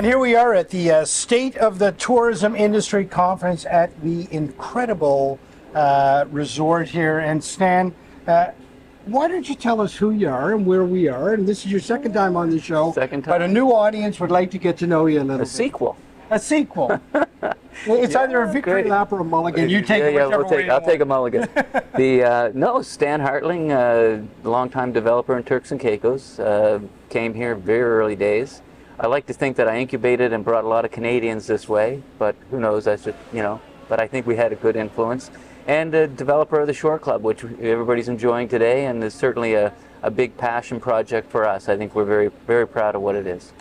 And here we are at the State of the Tourism Industry Conference at the incredible resort here. And Stan, why don't you tell us who you are and where we are? And this is your second time on the show. Second time. But a new audience would like to get to know you a little bit. Sequel. A sequel. It's either a victory lap or a mulligan. You take it whichever way you I'll want. take a mulligan. No, Stan Hartling, longtime developer in Turks and Caicos, came here very early days. I like to think that I incubated and brought a lot of Canadians this way, but who knows? That's just, but I think we had a good influence. And a developer of the Shore Club, which everybody's enjoying today, and is certainly a big passion project for us. I think we're very, very proud of what it is.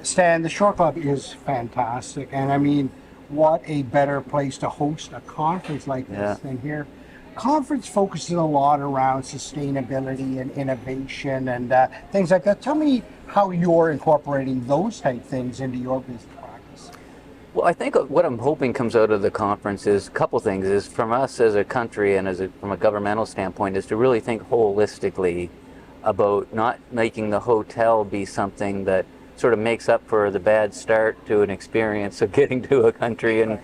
Stan, the Shore Club is fantastic, and I mean, what a better place to host a conference like this than here. Conference focuses a lot around sustainability and innovation and things like that. Tell me how you're incorporating those type things into your business practice. Well, I think what I'm hoping comes out of the conference is a couple things. Is from us as a country and from a governmental standpoint is to really think holistically about not making the hotel be something that sort of makes up for the bad start to an experience of getting to a country and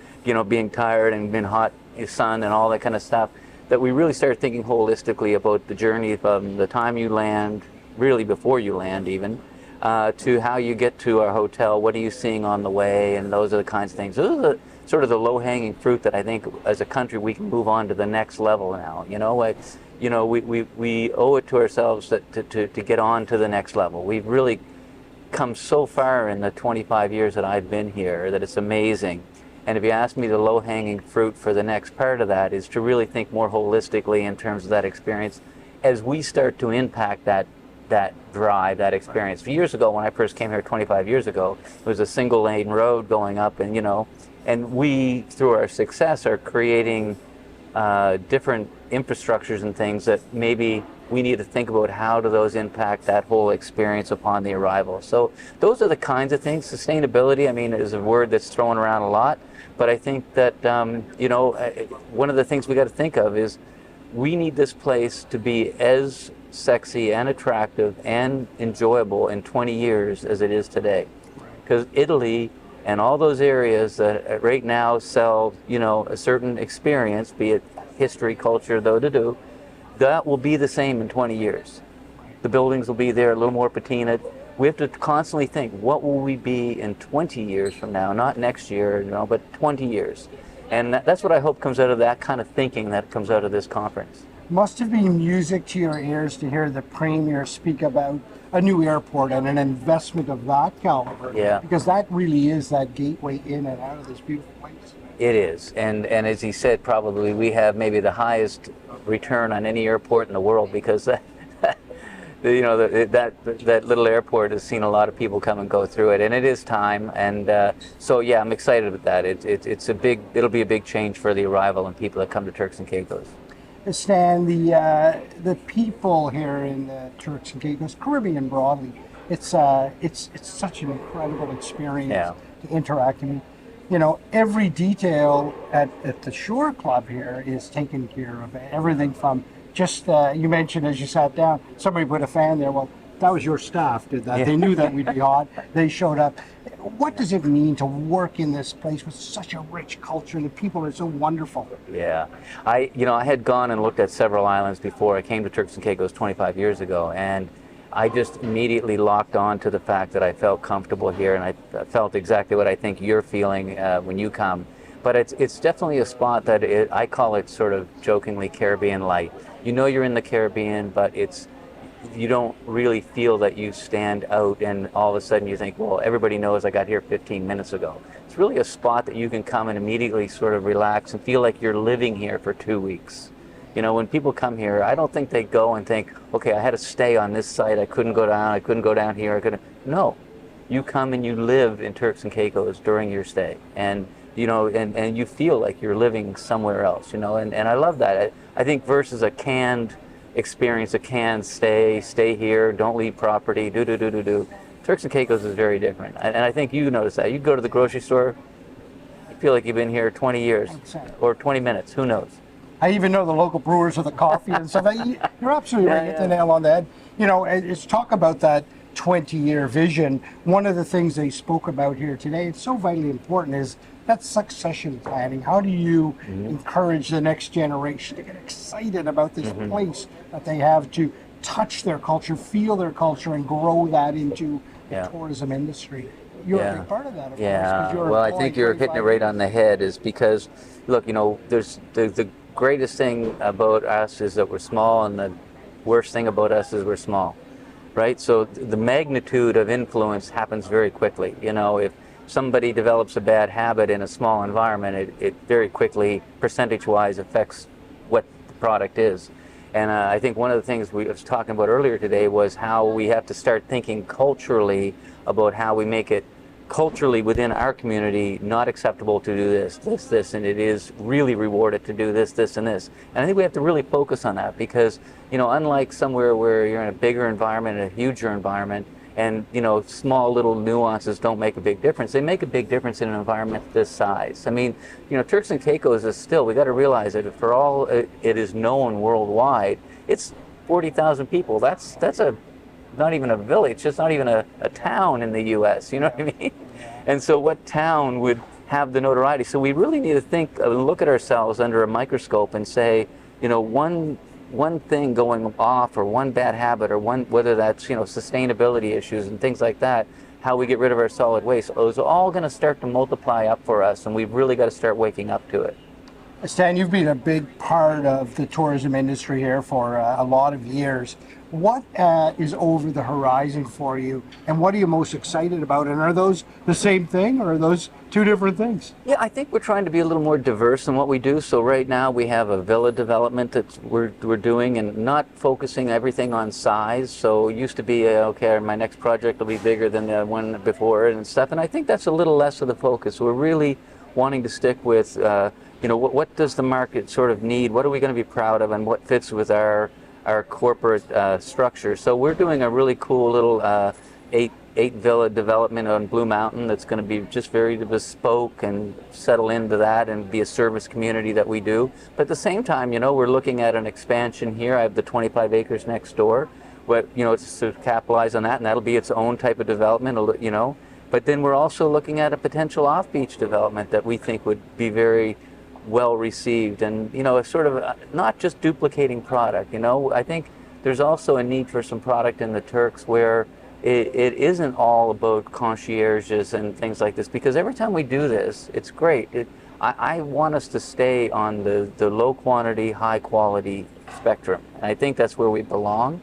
being tired and being hot sun and all that kind of stuff. That we really start thinking holistically about the journey from the time you land, really before you land even, to how you get to our hotel, what are you seeing on the way, and those are the kinds of things. Those are sort of the low-hanging fruit that I think as a country we can move on to the next level now. We owe it to ourselves to get on to the next level. We've really come so far in the 25 years that I've been here that it's amazing. And if you ask me, the low-hanging fruit for the next part of that is to really think more holistically in terms of that experience as we start to impact that drive, that experience. A few years ago, when I first came here 25 years ago, it was a single-lane road going up, and and we, through our success, are creating different infrastructures and things that maybe we need to think about how do those impact that whole experience upon the arrival. So those are the kinds of things. Sustainability, I mean, is a word that's thrown around a lot, but I think that, one of the things we got to think of is we need this place to be as sexy and attractive and enjoyable in 20 years as it is today. Because Italy and all those areas that right now sell, a certain experience, be it history, culture, that will be the same in 20 years. The buildings will be there, a little more patinaed. We have to constantly think, what will we be in 20 years from now? Not next year, but 20 years. And that's what I hope comes out of that kind of thinking that comes out of this conference. Must have been music to your ears to hear the Premier speak about a new airport and an investment of that caliber. Yeah. Because that really is that gateway in and out of this beautiful place. It is, and as he said, probably we have maybe the highest return on any airport in the world because that little airport has seen a lot of people come and go through it, and it is time. And so yeah, I'm excited about that. It'll be a big change for the arrival and people that come to Turks and Caicos. Stan, the people here in the Turks and Caicos, Caribbean broadly, it's such an incredible experience to interact. I mean, every detail at the Shore Club here is taken care of. Everything from just, you mentioned as you sat down, somebody put a fan there. Well, that was your staff did that. Yeah. They knew that we'd be hot. They showed up. What does it mean to work in this place with such a rich culture and the people are so wonderful? Yeah. I had gone and looked at several islands before. I came to Turks and Caicos 25 years ago, and I just immediately locked on to the fact that I felt comfortable here, and I felt exactly what I think you're feeling when you come. But it's definitely a spot that I call it sort of jokingly Caribbean light. You're in the Caribbean, but you don't really feel that you stand out, and all of a sudden you think, well, everybody knows I got here 15 minutes ago. It's really a spot that you can come and immediately sort of relax and feel like you're living here for 2 weeks. When people come here, I don't think they go and think, okay, I had to stay on this site, I couldn't go down here, No, you come and you live in Turks and Caicos during your stay, and and you feel like you're living somewhere else, and I love that. I think versus a canned experience, a canned stay here, don't leave property, do. Turks and Caicos is very different, and I think you notice that. You go to the grocery store, you feel like you've been here 20 years, 100%. Or 20 minutes, who knows? I even know the local brewers of the coffee and stuff. You're absolutely right. Hit the nail on the head. It's talk about that 20-year vision. One of the things they spoke about here today, it's so vitally important, is that succession planning. How do you encourage the next generation to get excited about this place that they have, to touch their culture, feel their culture, and grow that into the tourism industry? You're a big part of that, of course. 'Cause you're Well, I think you're hitting it right on the head, is because, look, there's the greatest thing about us is that we're small, and the worst thing about us is we're small, right? So the magnitude of influence happens very quickly. If somebody develops a bad habit in a small environment, it very quickly, percentage-wise, affects what the product is. And I think one of the things we was talking about earlier today was how we have to start thinking culturally about how we make it culturally within our community not acceptable to do this, and it is really rewarded to do this, and this. And I think we have to really focus on that, because, unlike somewhere where you're in a bigger environment, a huger environment, and, small little nuances don't make a big difference. They make a big difference in an environment this size. I mean, Turks and Caicos is still, we got to realize that for all it is known worldwide, it's 40,000 people. That's not even a village. It's not even a town in the U.S. You know what I mean? And so what town would have the notoriety? So we really need to think, look at ourselves under a microscope and say, one thing going off, or one bad habit, or whether that's sustainability issues and things like that, how we get rid of our solid waste, those are all going to start to multiply up for us, and we've really got to start waking up to it. Stan, you've been a big part of the tourism industry here for a lot of years. What is over the horizon for you, and what are you most excited about? And are those the same thing, or are those two different things? Yeah, I think we're trying to be a little more diverse in what we do. So right now we have a villa development that we're doing, and not focusing everything on size. So it used to be, okay, my next project will be bigger than the one before and stuff. And I think that's a little less of the focus. We're really wanting to stick with, what does the market sort of need? What are we going to be proud of, and what fits with our corporate structure. So we're doing a really cool little eight villa development on Blue Mountain that's going to be just very bespoke and settle into that and be a service community that we do. But at the same time, we're looking at an expansion here. I have the 25 acres next door, but it's to capitalize on that, and that'll be its own type of development, But then we're also looking at a potential off-beach development that we think would be very well received, and sort of not just duplicating product. I think there's also a need for some product in the Turks where it isn't all about concierges and things like this, because every time we do this, it's great. I want us to stay on the low quantity, high quality spectrum, and I think that's where we belong.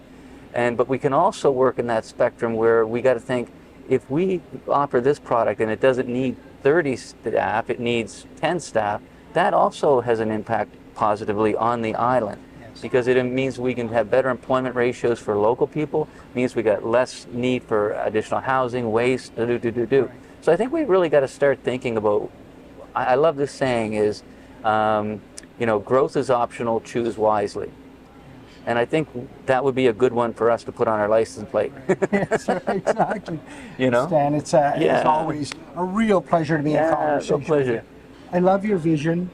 But we can also work in that spectrum where we got to think, if we offer this product and it doesn't need 30 staff, it needs 10 staff, that also has an impact positively on the island, because it means we can have better employment ratios for local people, means we got less need for additional housing, waste, So I think we really got to start thinking about, I love this saying is, growth is optional, choose wisely. And I think that would be a good one for us to put on our license plate. Yes, exactly. Stan, it's always a real pleasure to be in conversation. Real pleasure. With you. I love your vision.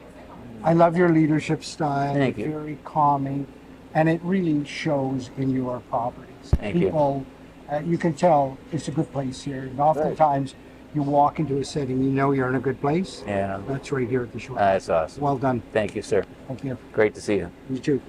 I love your leadership style. Thank you. It's very calming, and it really shows in your properties. Thank you. You can tell it's a good place here. And oftentimes, you walk into a setting, you're in a good place. Yeah. That's right here at the shore. That's awesome. Well done. Thank you, sir. Thank you. Great to see you. You too.